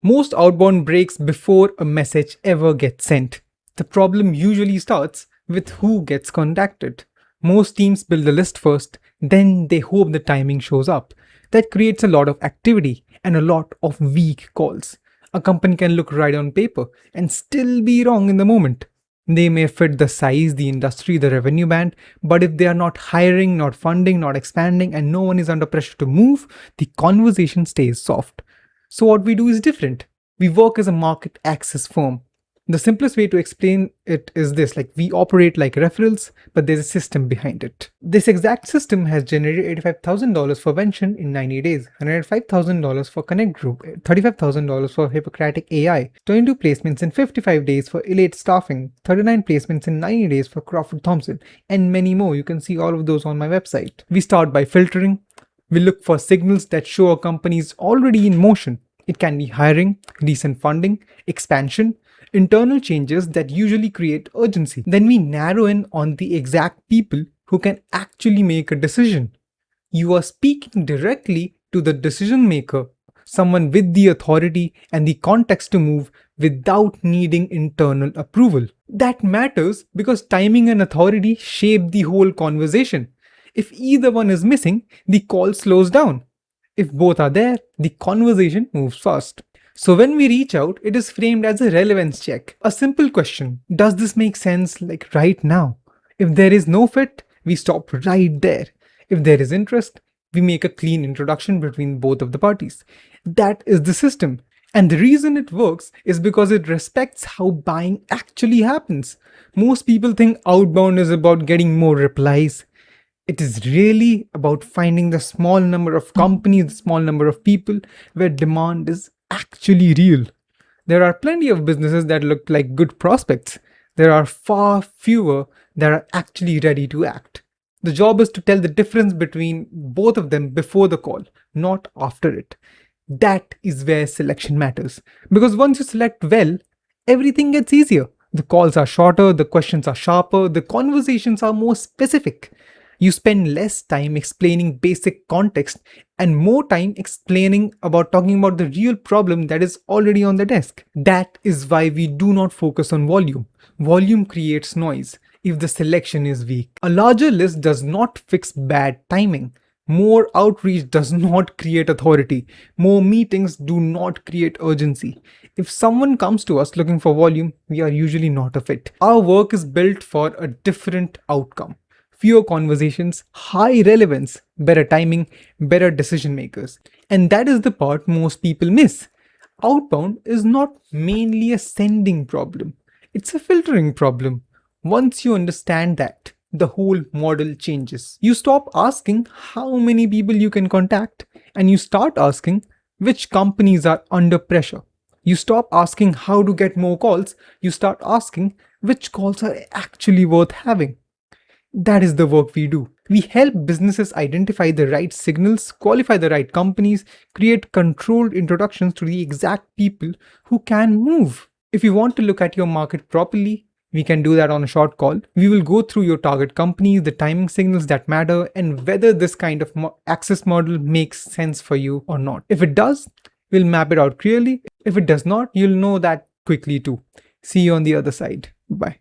Most outbound breaks before a message ever gets sent. The problem usually starts with who gets contacted. Most teams build the list first, then they hope the timing shows up. That creates a lot of activity and a lot of weak calls. A company can look right on paper and still be wrong in the moment. They may fit the size, the industry, the revenue band, but if they are not hiring, not funding, not expanding, and no one is under pressure to move, the conversation stays soft. So, what we do is different. We work as a market access firm. The simplest way to explain it is this, like, we operate like referrals, but there's a system behind it. This exact system has generated $85,000 for Vention in 90 days, $105,000 for Connect Group, $35,000 for Hippocratic AI, 22 placements in 55 days for Elite Staffing, 39 placements in 90 days for Crawford Thompson, and many more. You can see all of those on my website. We start by filtering. We look for signals that show a company is already in motion. It can be hiring, recent funding, expansion, internal changes that usually create urgency. Then we narrow in on the exact people who can actually make a decision. You are speaking directly to the decision maker, someone with the authority and the context to move without needing internal approval. That matters because timing and authority shape the whole conversation. If either one is missing, the call slows down. If both are there, the conversation moves fast. So when we reach out, it is framed as a relevance check. A simple question. Does this make sense like right now? If there is no fit, we stop right there. If there is interest, we make a clean introduction between both of the parties. That is the system. And the reason it works is because it respects how buying actually happens. Most people think outbound is about getting more replies. It is really about finding the small number of companies, the small number of people where demand is actually real. There are plenty of businesses that look like good prospects. There are far fewer that are actually ready to act. The job is to tell the difference between both of them before the call, not after it. That is where selection matters. Because once you select well, everything gets easier. The calls are shorter, the questions are sharper, the conversations are more specific. You spend less time explaining basic context and more time talking about the real problem that is already on the desk. That is why we do not focus on volume. Volume creates noise if the selection is weak. A larger list does not fix bad timing. More outreach does not create authority. More meetings do not create urgency. If someone comes to us looking for volume, we are usually not a fit. Our work is built for a different outcome. Fewer conversations, high relevance, better timing, better decision makers. And that is the part most people miss. Outbound is not mainly a sending problem, it's a filtering problem. Once you understand that, the whole model changes. You stop asking how many people you can contact and you start asking which companies are under pressure. You stop asking how to get more calls, you start asking which calls are actually worth having. That is the work we do. We help businesses identify the right signals, qualify the right companies, create controlled introductions to the exact people who can move. If you want to look at your market properly, we can do that on a short call. We will go through your target companies, the timing signals that matter, and whether this kind of access model makes sense for you or not. If it does, we'll map it out clearly. If it does not, you'll know that quickly too. See you on the other side. Bye.